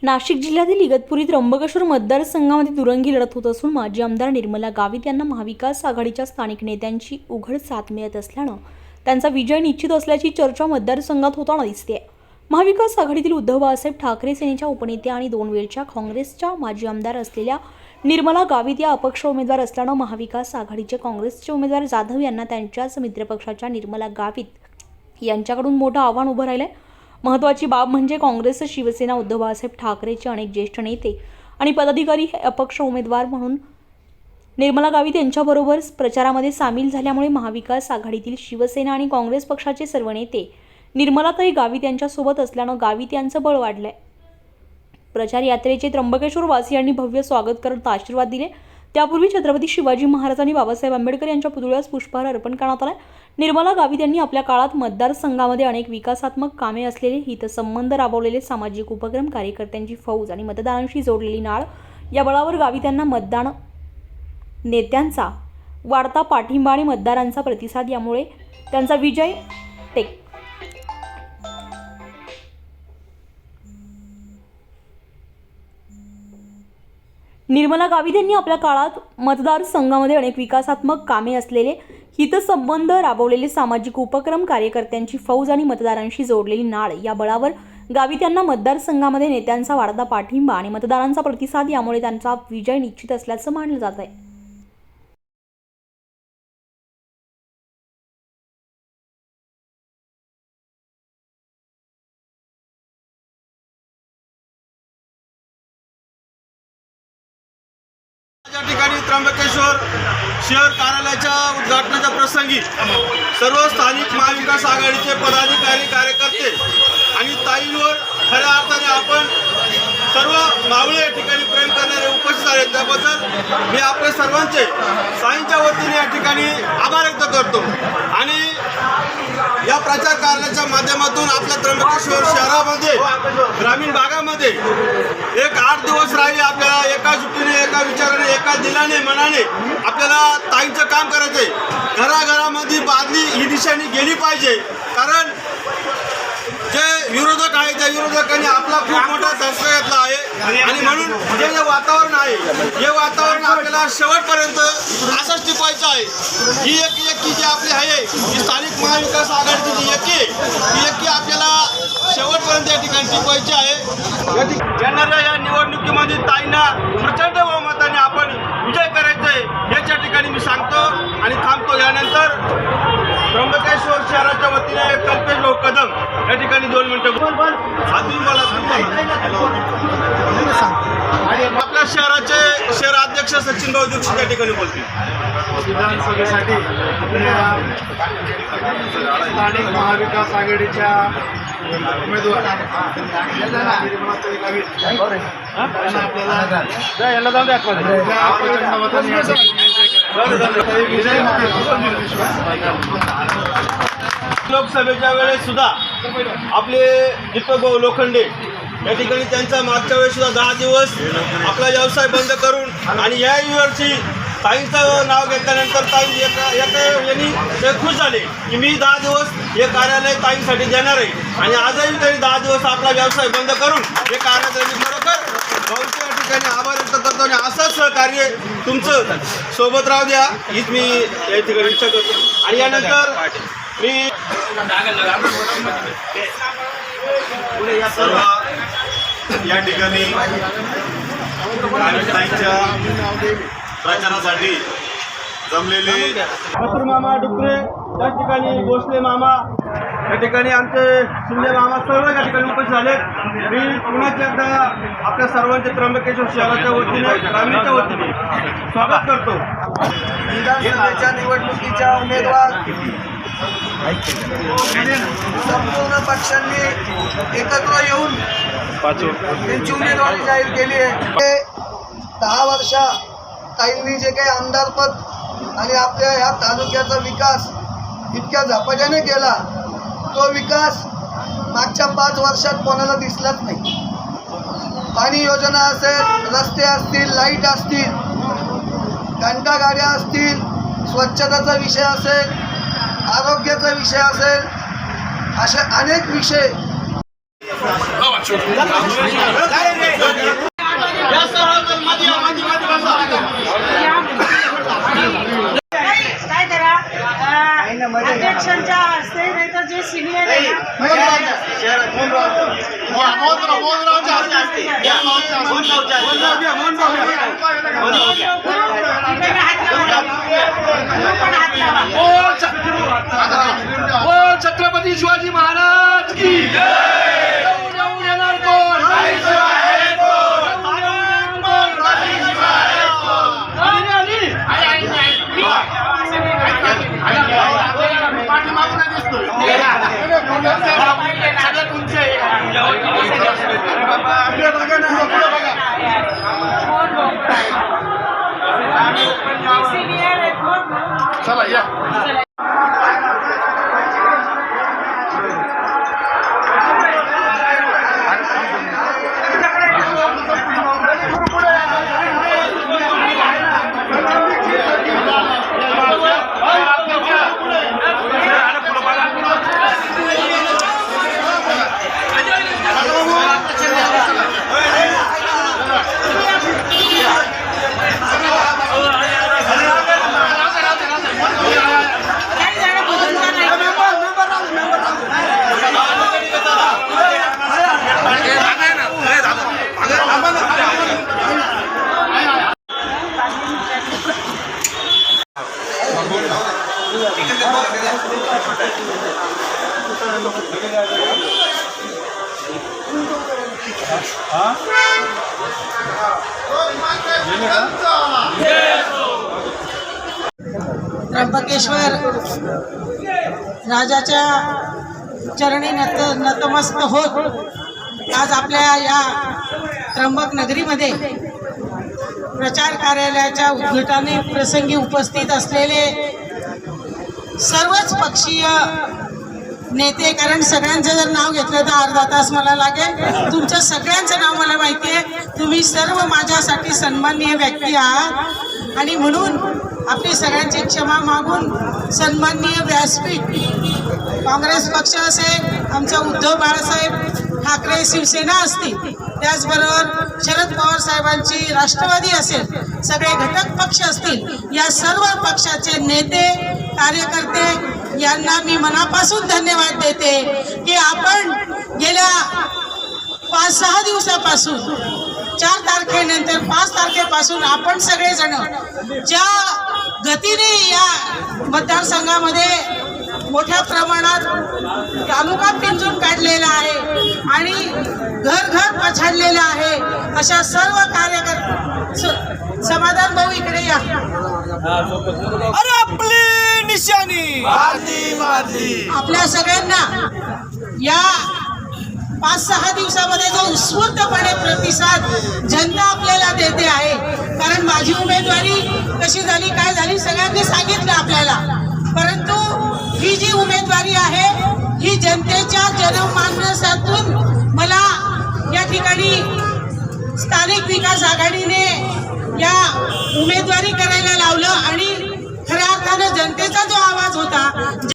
नाशिक जिल्ह्यातील इगतपुरी त्र्यंबकेश्वर मतदारसंघामध्ये दुरंगी लढत होत असून माजी आमदार निर्मला गावित यांना महाविकास आघाडीच्या स्थानिक नेत्यांची उघड साथ मिळत असल्यानं त्यांचा विजय निश्चित असल्याची चर्चा मतदारसंघात होताना दिसते। महाविकास आघाडीतील उद्धव बाळासाहेब ठाकरे सेनेच्या उपनेत्या आणि 2 वेळच्या काँग्रेसच्या माजी आमदार असलेल्या निर्मला गावित या अपक्ष उमेदवार असल्यानं महाविकास आघाडीचे काँग्रेसचे उमेदवार जाधव यांना त्यांच्याच मित्रपक्षाच्या निर्मला गावित यांच्याकडून मोठं आव्हान उभं राहिलंय। महत्त्वाची बाब म्हणजे काँग्रेस, शिवसेना, उद्धव बाळासाहेब ठाकरेचे अनेक ज्येष्ठ नेते आणि पदाधिकारी हे अपक्ष उमेदवार म्हणून निर्मला गावित यांच्याबरोबर प्रचारामध्ये सामील झाल्यामुळे महाविकास आघाडीतील शिवसेना आणि काँग्रेस पक्षाचे सर्व नेते निर्मलाताई गावित यांच्यासोबत असल्यानं गावित यांचं बळ वाढलंय। प्रचार यात्रेचे त्र्यंबकेश्वर वासियांनी भव्य स्वागत करत आशीर्वाद दिले। त्यापूर्वी छत्रपती शिवाजी महाराज आणि बाबासाहेब आंबेडकर यांच्या पुतळ्यास पुष्पहार अर्पण करण्यात आला। निर्मला गावित यांनी आपल्या काळात मतदारसंघामध्ये अनेक विकासात्मक कामे असलेले, हितसंबंध राबवलेले, सामाजिक उपक्रम, कार्यकर्त्यांची फौज आणि मतदारांशी जोडलेली नाळ या बळावर गावित यांना मतदान नेत्यांचा वाढता पाठिंबा आणि मतदारांचा प्रतिसाद यामुळे त्यांचा विजय टेक निर्मला गावित यांनी आपल्या काळात मतदारसंघामध्ये अनेक विकासात्मक कामे असलेले, हितसंबंध राबवलेले, सामाजिक उपक्रम, कार्यकर्त्यांची फौज आणि मतदारांशी जोडलेली नाळ या बळावर गावित यांना मतदारसंघामध्ये नेत्यांचा वाढता पाठिंबा आणि मतदारांचा प्रतिसाद यामुळे त्यांचा विजय निश्चित असल्याचं मानलं जात आहे। या ठिकाणी त्र्यंबकेश्वर शहर कार्यालयाच्या उद्घाटनाच्या प्रसंगी सर्व स्थानिक महाविकास आघाडीचे पदाधिकारी, कार्यकर्ते आणि ताईंवर खऱ्या अर्थाने आपण सर्व मावळे या ठिकाणी प्रेम करणारे उपस्थित आहेत। त्याबद्दल मी आपल्या सर्वांचे साईंच्या वतीने या ठिकाणी आभार व्यक्त करतो आणि या प्रचार कार्याच्या माध्यमातून आपल्या त्र्यंबकेश्वर शहरामध्ये, ग्रामीण भागामध्ये एक 8 दिवस राहिले आपल्याला एका सुट्टीने, एका विचाराने, एका दिलाने, मनाने आपल्याला ताईंचं काम करायचं आहे। घराघरामध्ये बादली ही दिशेने गेली पाहिजे, कारण जे विरोधक आहे त्या विरोधकांनी आपला खूप मोठा धसका घेतला आहे आणि म्हणून जे वातावरण आहे हे वातावरण आपल्याला शेवटपर्यंत असंच टिकवायचं आहे। ही एकी जी आपली आहे ही स्थानिक महाविकास आघाडीची जी एकी आपल्याला शेवटपर्यंत या ठिकाणी टिकवायची आहे। येणाऱ्या या निवडणुकीमध्ये ताईंना प्रचंड बहुमताने आपण विजय करायचा आहे याच्या ठिकाणी मी सांगतो आणि थांबतो। यानंतर त्र्यंबकेश्वर शहराच्या वतीने कल्पेश भाऊ कदम या ठिकाणी 2 मिनिटं आपल्या शहराचे शहर अध्यक्ष सचिन भाऊ दीक्षित या ठिकाणी बोलतील। विधानसभेसाठी स्थानिक महाविकास आघाडीच्या उमेदवार लोकसभेच्या वेळेस सुद्धा आपले दीपक भाऊ लोखंडे या ठिकाणी त्यांचा मागच्या वेळेस सुद्धा 10 दिवस आपला व्यवसाय बंद करून आणि या वर्षी ताईंचं नाव घेतल्यानंतर ताई यांनी ते खुश झाले की मी 10 दिवस हे कार्यालय ताईंसाठी देणार आहे आणि आजही त्यांनी 10 दिवस आपला व्यवसाय बंद करून हे कार्यालय खरोखर भाऊच्या ठिकाणी आभार व्यक्त करतो आणि असंच सहकार्य तुमचं सोबत राहू द्या हीच मी या ठिकाणी इच्छा करतो। आणि यानंतर मी सर्व या ठिकाणी ताईंच्या प्रचारासाठी जमलेले मामा डुकरे त्या ठिकाणी, भोसले मामा या ठिकाणी, आमचे शिंदे मामा सर्व या ठिकाणी उपस्थित झाले। मी पुन्हा एकदा आपल्या सर्वांचे त्र्यंबकेश्वर शहराच्या वतीने, ग्रामीणच्या वतीने स्वागत करतो। विधानसभेच्या निवडणुकीच्या उमेदवार संपूर्ण पक्षांनी एकत्र येऊन त्यांची उमेदवारी जाहीर केली आहे। 10 वर्ष ताईंनी जे काही आमदारपद आणि आपल्या ह्या तालुक्याचा विकास इतक्या झपाट्याने केला, तो विकास मागच्या 5 वर्षात कोणाला दिसलाच नाही। पाणी योजना असेल, रस्ते असतील, लाईट असतील, घंटागाड्या असतील, स्वच्छतेचा विषय असेल, आरोग्याचा विषय असेल, असे अनेक विषय या सर्व मध्ये बसा. काय करा अध्यक्षांच्या हस्ते नाही तर जे सिनियर आहे छत्रपती शिवाजी महाराज की येणार कोण? सिनियर आहेत चला या. त्र्यंबकेश्वर राजाच्या चरणी नतमस्तक होत आज आपल्या या त्र्यंबक नगरीमध्ये प्रचार कार्यालयाच्या उद्घाटन प्रसंगी उपस्थित असलेले सर्वच पक्षीय नेते, कारण सगळ्यांचं जर नाव घेतलं तर अर्धा तास मला लागेल. तुमचं सगळ्यांचं नाव मला माहिती आहे. तुम्ही सर्व माझ्यासाठी सन्माननीय व्यक्ती आहात आणि म्हणून आपली सगळ्यांची क्षमा मागून सन्माननीय व्यासपीठ काँग्रेस पक्ष असेल, आमचा उद्धव बाळासाहेब ठाकरे शिवसेना असतील, त्याचबरोबर शरद पवार साहेबांची राष्ट्रवादी असेल, सगळे घटक पक्ष असतील, या सर्व पक्षाचे नेते कार्यकर्ते यांना मी मनापासून धन्यवाद देते की आपण गेल्या 5-6 दिवसापासून 4 तारखेनंतर 5 तारखेपासून आपण सगळेजण ज्या गतीने या मतदारसंघामध्ये मोठ्या प्रमाणात तालुका पिंजून काढलेला आहे आणि घर घर पछाडलेला आहे, अशा सर्व कार्यकर्ते समाधान भाऊ इकडे या. अरे आपली निशाणी आपल्या सगळ्यांना या 5-6 दिवसामध्ये जो उत्स्फूर्तपणे प्रतिसाद जनता आपल्याला देते आहे, कारण माझी उमेदवारी कशी झाली काय झाली सगळ्यांनी सांगितलं आपल्याला, परंतु ही जी उमेदवारी आहे ही जनतेच्या जनमानसातून मला या ठिकाणी स्थानिक विकास आघाडीने या उमेदवारी करायला लावलं आणि खऱ्या अर्थानं जनतेचा जो आवाज होता